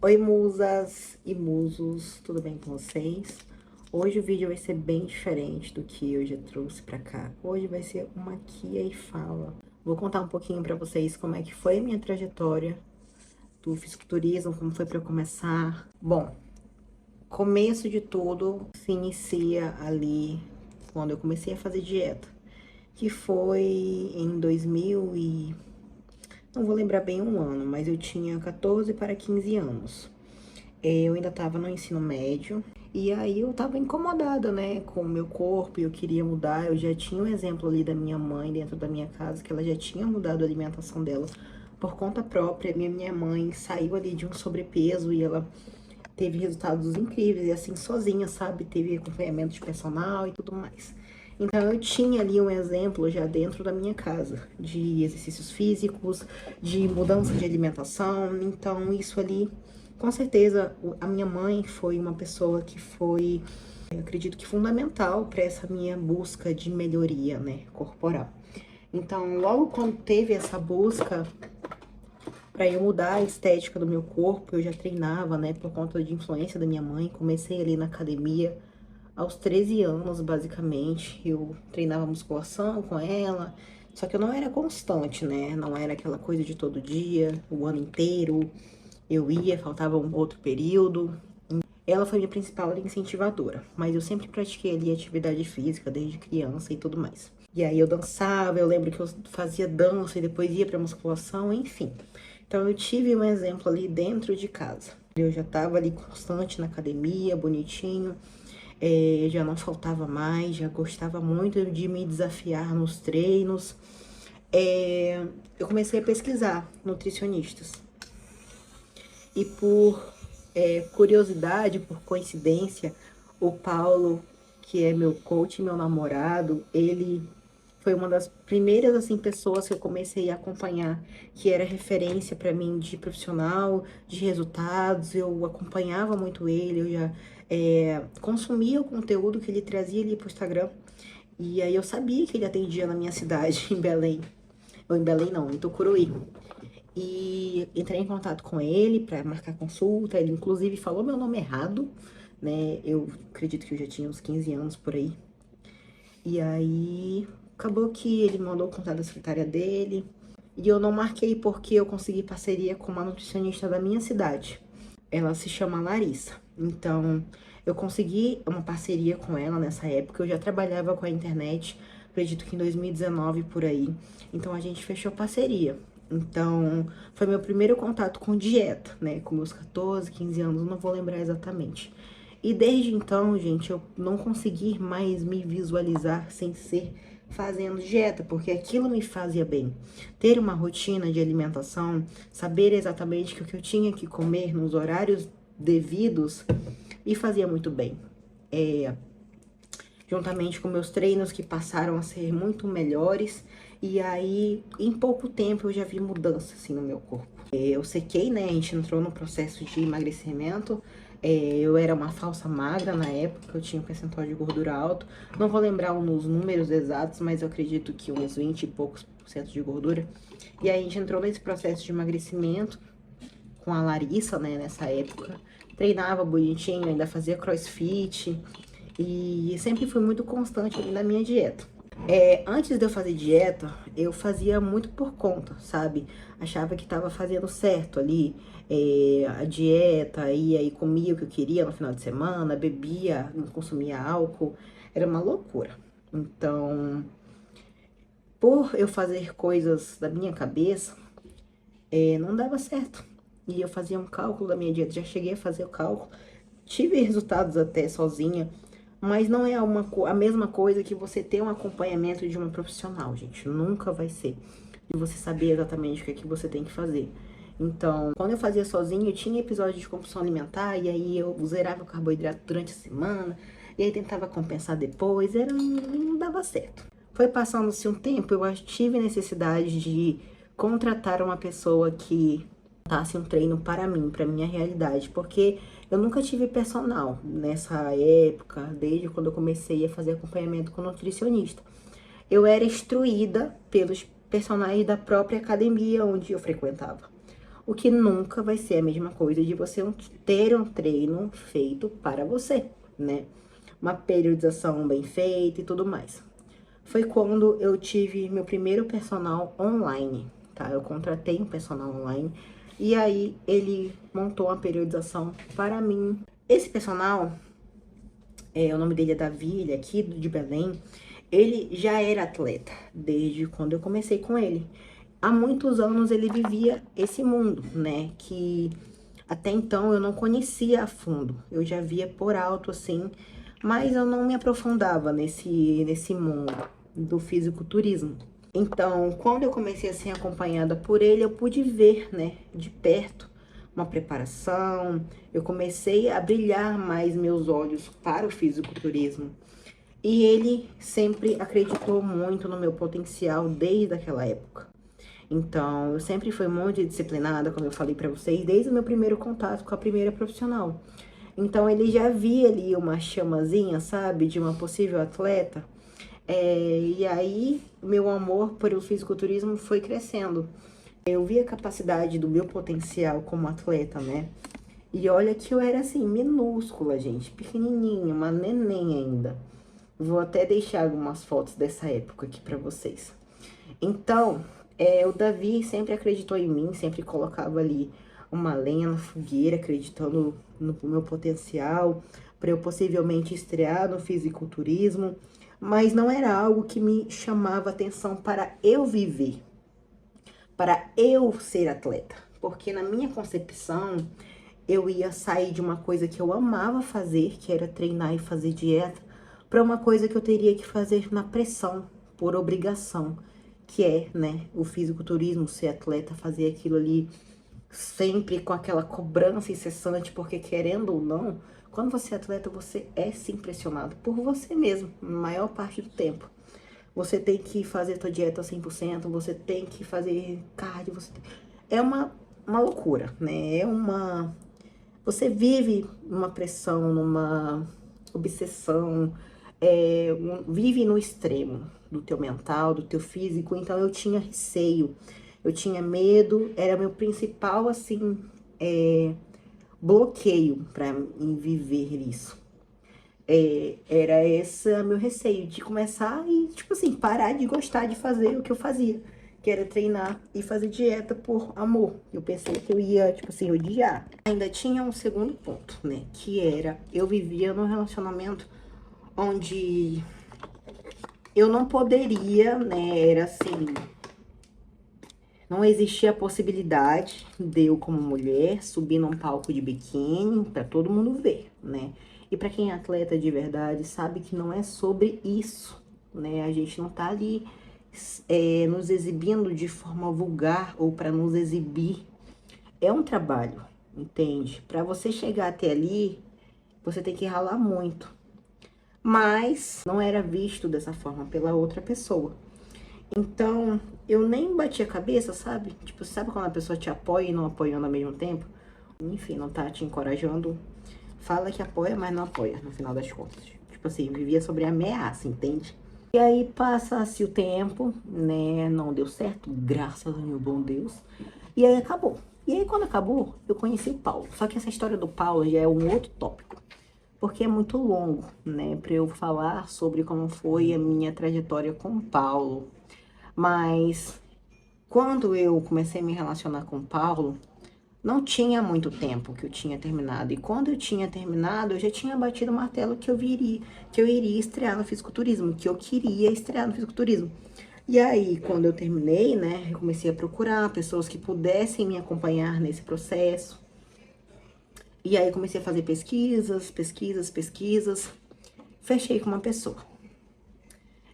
Oi, musas e musos, tudo bem com vocês? Hoje o vídeo vai ser bem diferente do que eu já trouxe pra cá. Hoje vai ser uma Maquia e Fala. Vou contar um pouquinho pra vocês como é que foi a minha trajetória do fisiculturismo, como foi pra eu começar. Bom, começo de tudo se inicia ali quando eu comecei a fazer dieta, que foi em 2000 e... não vou lembrar bem um ano, mas eu tinha 14 para 15 anos. Eu ainda estava no ensino médio e aí eu estava incomodada, né, com o meu corpo e eu queria mudar. Eu já tinha um exemplo ali da minha mãe dentro da minha casa, que ela já tinha mudado a alimentação dela por conta própria. Minha mãe saiu ali de um sobrepeso e ela teve resultados incríveis, e assim, sozinha, sabe? Teve acompanhamento de personal e tudo mais. Então eu tinha ali um exemplo já dentro da minha casa, de exercícios físicos, de mudança de alimentação. Então isso ali, com certeza, a minha mãe foi uma pessoa que foi, eu acredito que fundamental para essa minha busca de melhoria, né, corporal. Então, logo quando teve essa busca para eu mudar a estética do meu corpo, eu já treinava, né, por conta de influência da minha mãe. Comecei ali na academia aos 13 anos, basicamente. Eu treinava musculação com ela, só que eu não era constante, né? Não era aquela coisa de todo dia, o ano inteiro. Eu ia, faltava um outro período. Ela foi minha principal incentivadora, mas eu sempre pratiquei ali atividade física desde criança e tudo mais. E aí eu dançava, eu lembro que eu fazia dança e depois ia pra musculação, enfim. Então eu tive um exemplo ali dentro de casa. Eu já tava ali constante na academia, bonitinho, já não faltava mais, já gostava muito de me desafiar nos treinos. Eu comecei a pesquisar nutricionistas. E por curiosidade, por coincidência, o Paulo, que é meu coach, meu namorado, ele foi uma das primeiras assim pessoas que eu comecei a acompanhar, que era referência para mim de profissional, de resultados. Eu acompanhava muito ele, eu já consumia o conteúdo que ele trazia ali pro Instagram. E aí eu sabia que ele atendia na minha cidade, em Belém. Ou em Belém não, em Tucuruí. E entrei em contato com ele para marcar consulta. Ele inclusive falou meu nome errado, né? Eu acredito que eu já tinha uns 15 anos por aí. E aí acabou que ele mandou o contato da secretária dele. E eu não marquei porque eu consegui parceria com uma nutricionista da minha cidade. Ela se chama Larissa. Então, eu consegui uma parceria com ela nessa época. Eu já trabalhava com a internet, acredito que em 2019 por aí. Então, a gente fechou parceria. Então, foi meu primeiro contato com dieta, né? Com meus 14, 15 anos, não vou lembrar exatamente. E desde então, gente, eu não consegui mais me visualizar sem ser fazendo dieta, porque aquilo me fazia bem. Ter uma rotina de alimentação, saber exatamente que o que eu tinha que comer nos horários devidos, me fazia muito bem. Juntamente com meus treinos que passaram a ser muito melhores, e aí em pouco tempo eu já vi mudança assim no meu corpo. Eu sequei, né? A gente entrou no processo de emagrecimento. Eu era uma falsa magra na época, eu tinha um percentual de gordura alto. Não vou lembrar os números exatos, mas eu acredito que uns 20 e poucos por cento de gordura. E aí a gente entrou nesse processo de emagrecimento com a Larissa, né, nessa época. Treinava bonitinho, ainda fazia crossfit. E sempre fui muito constante ali na minha dieta. Antes de eu fazer dieta, eu fazia muito por conta, sabe? Achava que tava fazendo certo ali, a dieta, e aí comia o que eu queria no final de semana, bebia, não consumia álcool, era uma loucura. Então, por eu fazer coisas da minha cabeça, não dava certo. E eu fazia um cálculo da minha dieta, já cheguei a fazer o cálculo, tive resultados até sozinha, mas não é a mesma coisa que você ter um acompanhamento de uma profissional, gente. Nunca vai ser. De você saber exatamente o que é que você tem que fazer. Então, quando eu fazia sozinha, eu tinha episódio de compulsão alimentar, e aí eu zerava o carboidrato durante a semana, e aí tentava compensar depois, não dava certo. Foi passando-se um tempo, eu tive necessidade de contratar uma pessoa que montasse um treino para mim, para minha realidade, porque eu nunca tive personal nessa época, desde quando eu comecei a fazer acompanhamento com nutricionista. Eu era instruída pelos personagens da própria academia onde eu frequentava. O que nunca vai ser a mesma coisa de você ter um treino feito para você, né? Uma periodização bem feita e tudo mais. Foi quando eu tive meu primeiro personal online, tá? Eu contratei um personal online e aí ele montou uma periodização para mim. Esse personal, o nome dele é Davi, ele é aqui de Belém. Ele já era atleta desde quando eu comecei com ele. Há muitos anos ele vivia esse mundo, né? Que até então eu não conhecia a fundo. Eu já via por alto, assim, mas eu não me aprofundava nesse mundo do fisiculturismo. Então, quando eu comecei a ser acompanhada por ele, eu pude ver, né, de perto, uma preparação. Eu comecei a brilhar mais meus olhos para o fisiculturismo. E ele sempre acreditou muito no meu potencial desde aquela época. Então, eu sempre fui muito disciplinada, como eu falei pra vocês, desde o meu primeiro contato com a primeira profissional. Então, ele já via ali uma chamazinha, sabe, de uma possível atleta. E aí, meu amor por o fisiculturismo foi crescendo. Eu vi a capacidade do meu potencial como atleta, né? E olha que eu era assim, minúscula, gente, pequenininha, uma neném ainda. Vou até deixar algumas fotos dessa época aqui pra vocês. Então, o Davi sempre acreditou em mim, sempre colocava ali uma lenha na fogueira, acreditando no meu potencial, para eu possivelmente estrear no fisiculturismo, mas não era algo que me chamava atenção para eu viver, para eu ser atleta, porque na minha concepção, eu ia sair de uma coisa que eu amava fazer, que era treinar e fazer dieta, para uma coisa que eu teria que fazer na pressão, por obrigação, que é, né, o fisiculturismo, ser atleta, fazer aquilo ali sempre com aquela cobrança incessante, porque querendo ou não, quando você é atleta, você é sim pressionado por você mesmo, na maior parte do tempo. Você tem que fazer tua dieta 100%, você tem que fazer cardio, é uma loucura, né? Você vive numa pressão, numa obsessão, vive no extremo do teu mental, do teu físico. Então eu tinha receio, eu tinha medo, era meu principal, assim, bloqueio para viver isso. Era esse meu receio de começar e, tipo assim, parar de gostar de fazer o que eu fazia, que era treinar e fazer dieta por amor. Eu pensei que eu ia, tipo assim, odiar. Ainda tinha um segundo ponto, né, que era, eu vivia num relacionamento onde eu não poderia, né, era assim, não existia a possibilidade de eu, como mulher, subir num palco de biquíni pra todo mundo ver, né? E pra quem é atleta de verdade, sabe que não é sobre isso, né? A gente não tá ali nos exibindo de forma vulgar ou pra nos exibir. É um trabalho, entende? Pra você chegar até ali, você tem que ralar muito. Mas não era visto dessa forma pela outra pessoa. Então, eu nem bati a cabeça, sabe? Tipo, sabe quando a pessoa te apoia e não apoiando ao mesmo tempo? Enfim, não tá te encorajando. Fala que apoia, mas não apoia, no final das contas. Tipo assim, vivia sobre ameaça, entende? E aí passa-se o tempo, né? Não deu certo, graças ao meu bom Deus. E aí acabou. E aí quando acabou, eu conheci o Paulo. Só que essa história do Paulo já é um outro tópico. Porque é muito longo, né? Pra eu falar sobre como foi a minha trajetória com o Paulo. Mas quando eu comecei a me relacionar com o Paulo, não tinha muito tempo que eu tinha terminado. E quando eu tinha terminado, eu já tinha batido o martelo que eu iria estrear no fisiculturismo, que eu queria estrear no fisiculturismo. E aí, quando eu terminei, né, eu comecei a procurar pessoas que pudessem me acompanhar nesse processo. E aí comecei a fazer pesquisas. Fechei com uma pessoa.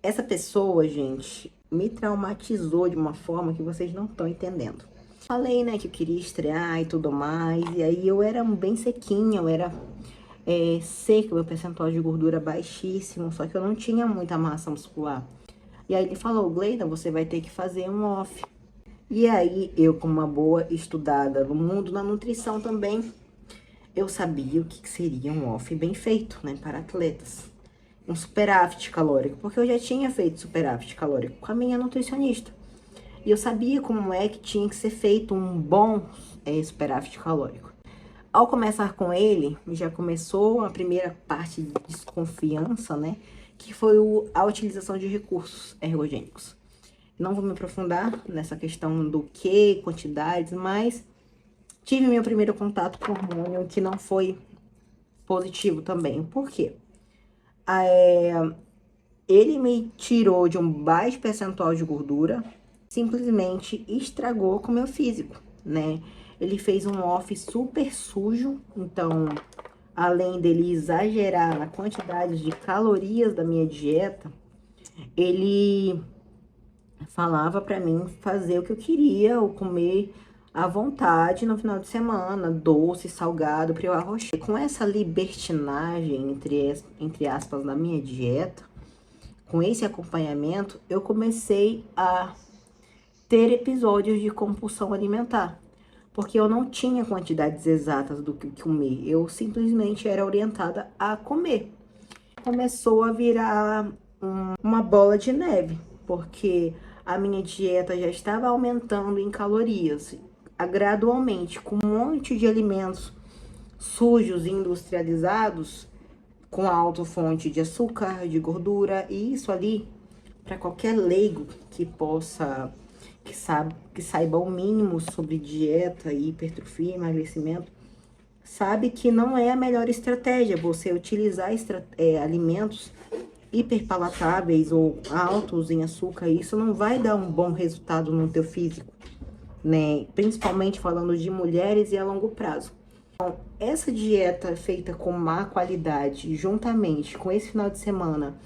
Essa pessoa, gente, me traumatizou de uma forma que vocês não estão entendendo. Falei, né, que eu queria estrear e tudo mais, e aí eu era bem sequinha, eu era seca, meu percentual de gordura baixíssimo, só que eu não tinha muita massa muscular. E aí ele falou, Gleida, você vai ter que fazer um off. E aí eu, como uma boa estudada no mundo da nutrição também, eu sabia o que seria um off bem feito, né, para atletas. Um superávit calórico, porque eu já tinha feito superávit calórico com a minha nutricionista. E eu sabia como é que tinha que ser feito um bom superávit calórico. Ao começar com ele, já começou a primeira parte de desconfiança, né? Que foi a utilização de recursos ergogênicos. Não vou me aprofundar nessa questão do que, quantidades, mas tive meu primeiro contato com hormônio que não foi positivo também. Por quê? Ele me tirou de um baixo percentual de gordura, simplesmente estragou com o meu físico, né? Ele fez um off super sujo, então, além dele exagerar na quantidade de calorias da minha dieta, ele falava pra mim fazer o que eu queria, ou comer à vontade no final de semana, doce, salgado, pra eu arrochar. Com essa libertinagem, entre aspas, na minha dieta, com esse acompanhamento, eu comecei a ter episódios de compulsão alimentar. Porque eu não tinha quantidades exatas do que comer, eu simplesmente era orientada a comer. Começou a virar uma bola de neve, porque a minha dieta já estava aumentando em calorias, gradualmente, com um monte de alimentos sujos e industrializados, com alta fonte de açúcar, de gordura, e isso ali, para qualquer leigo que possa, que saiba o mínimo sobre dieta, hipertrofia, emagrecimento, sabe que não é a melhor estratégia você utilizar alimentos hiperpalatáveis ou altos em açúcar. Isso não vai dar um bom resultado no teu físico, né? Principalmente falando de mulheres e a longo prazo. Então, essa dieta feita com má qualidade, juntamente com esse final de semana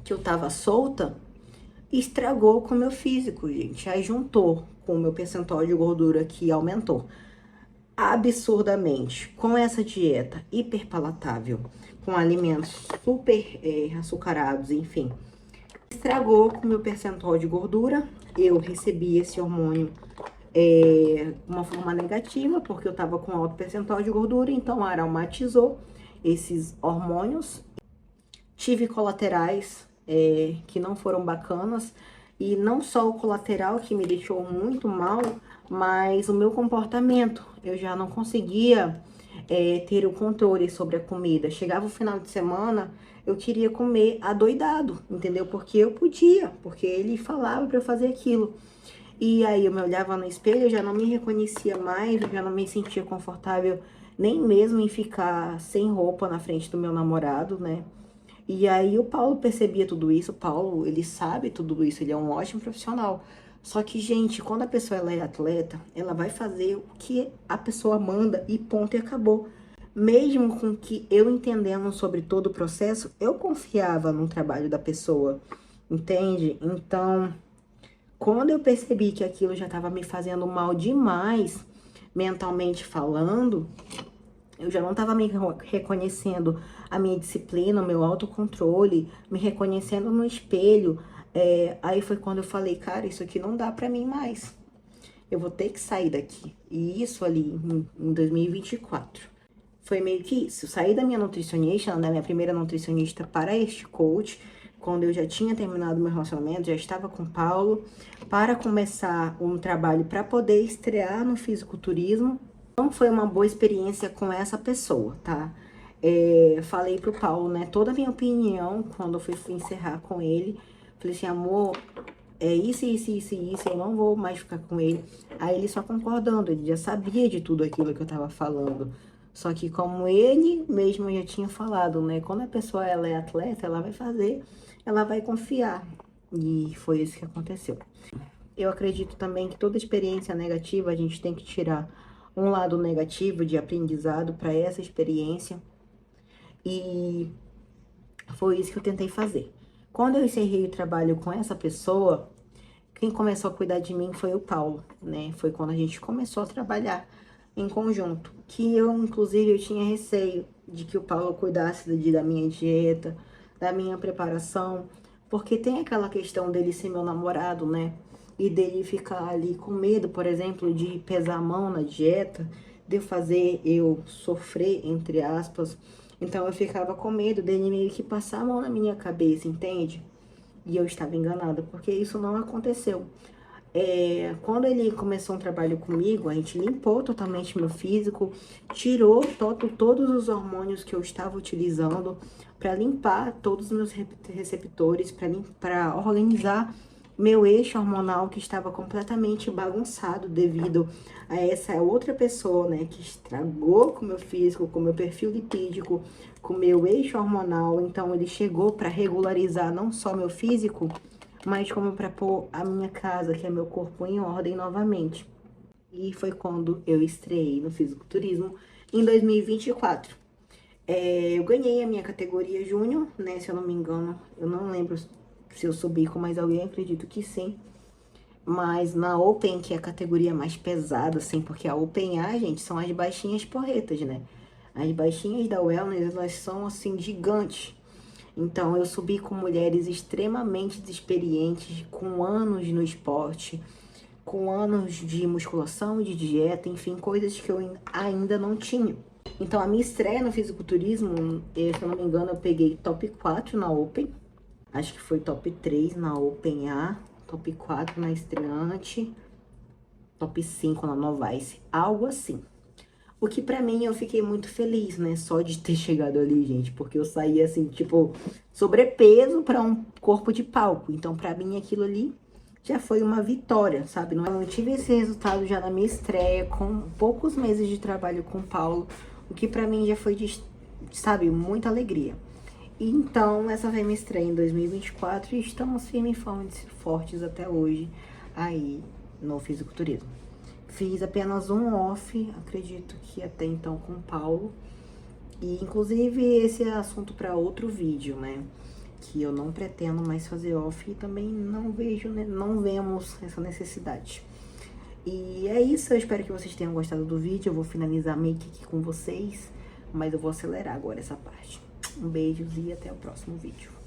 que eu tava solta, estragou com o meu físico, gente. Aí juntou com o meu percentual de gordura que aumentou absurdamente com essa dieta hiperpalatável, com alimentos super açucarados, enfim. Estragou com o meu percentual de gordura. Eu recebi esse hormônio de uma forma negativa, porque eu tava com alto percentual de gordura, então aromatizou esses hormônios. Tive colaterais que não foram bacanas, e não só o colateral que me deixou muito mal, mas o meu comportamento. Eu já não conseguia ter o controle sobre a comida. Chegava o final de semana, eu queria comer adoidado, entendeu? Porque eu podia, porque ele falava pra eu fazer aquilo. E aí eu me olhava no espelho, eu já não me reconhecia mais, eu já não me sentia confortável nem mesmo em ficar sem roupa na frente do meu namorado, né? E aí o Paulo percebia tudo isso. O Paulo, ele sabe tudo isso, ele é um ótimo profissional. Só que, gente, quando a pessoa ela é atleta, ela vai fazer o que a pessoa manda e ponto, e acabou. Mesmo com que eu entendendo sobre todo o processo, eu confiava no trabalho da pessoa, entende? Então, quando eu percebi que aquilo já estava me fazendo mal demais, mentalmente falando, eu já não estava me reconhecendo a minha disciplina, o meu autocontrole, me reconhecendo no espelho. Aí foi quando eu falei, cara, isso aqui não dá pra mim mais. Eu vou ter que sair daqui. E isso ali em 2024. Foi meio que isso. Eu saí da minha nutricionista, da minha primeira nutricionista, para este coach, quando eu já tinha terminado meu relacionamento, já estava com o Paulo, para começar um trabalho para poder estrear no fisiculturismo. Não foi uma boa experiência com essa pessoa, tá? Falei pro Paulo, né, toda a minha opinião quando eu fui encerrar com ele. Falei assim, amor, isso, eu não vou mais ficar com ele. Aí ele só concordando, ele já sabia de tudo aquilo que eu tava falando. Só que como ele mesmo já tinha falado, né, quando a pessoa ela é atleta, ela vai fazer, ela vai confiar. E foi isso que aconteceu. Eu acredito também que toda experiência negativa a gente tem que tirar um lado negativo de aprendizado para essa experiência. E foi isso que eu tentei fazer. Quando eu encerrei o trabalho com essa pessoa, quem começou a cuidar de mim foi o Paulo, né? Foi quando a gente começou a trabalhar em conjunto. Que eu, inclusive, eu tinha receio de que o Paulo cuidasse da minha dieta, da minha preparação. Porque tem aquela questão dele ser meu namorado, né? E dele ficar ali com medo, por exemplo, de pesar a mão na dieta, de eu sofrer, entre aspas. Então eu ficava com medo dele meio que passar a mão na minha cabeça, entende? E eu estava enganada, porque isso não aconteceu. Quando ele começou um trabalho comigo, a gente limpou totalmente meu físico, tirou todos os hormônios que eu estava utilizando para limpar todos os meus receptores, para organizar meu eixo hormonal que estava completamente bagunçado devido a essa outra pessoa, né, que estragou com o meu físico, com o meu perfil lipídico, com o meu eixo hormonal. Então ele chegou para regularizar não só meu físico, mas como para pôr a minha casa, que é meu corpo, em ordem novamente. E foi quando eu estreiei no fisiculturismo em 2024. Eu ganhei a minha categoria júnior, né? Se eu não me engano, eu não lembro se eu subi com mais alguém, acredito que sim. Mas na Open, que é a categoria mais pesada, assim, porque a Open A, gente, são as baixinhas porretas, né? As baixinhas da Wellness, elas são, assim, gigantes. Então, eu subi com mulheres extremamente experientes, com anos no esporte, com anos de musculação, de dieta, enfim, coisas que eu ainda não tinha. Então, a minha estreia no fisiculturismo, se eu não me engano, eu peguei top 4 na Open. Acho que foi top 3 na Open A, top 4 na estreante, top 5 na Novice, algo assim. O que pra mim eu fiquei muito feliz, né? Só de ter chegado ali, gente. Porque eu saí assim, tipo, sobrepeso pra um corpo de palco. Então, pra mim, aquilo ali já foi uma vitória, sabe? Eu tive esse resultado já na minha estreia, com poucos meses de trabalho com o Paulo. O que pra mim já foi, sabe, muita alegria. E então, essa foi minha estreia em 2024 e estamos firmes e fortes até hoje aí no fisiculturismo. Fiz apenas um off, acredito que até então com o Paulo. E inclusive esse é assunto para outro vídeo, né? Que eu não pretendo mais fazer off e também não vejo, né? Não vemos essa necessidade. E é isso, eu espero que vocês tenham gostado do vídeo. Eu vou finalizar meio que aqui com vocês, mas eu vou acelerar agora essa parte. Um beijo e até o próximo vídeo.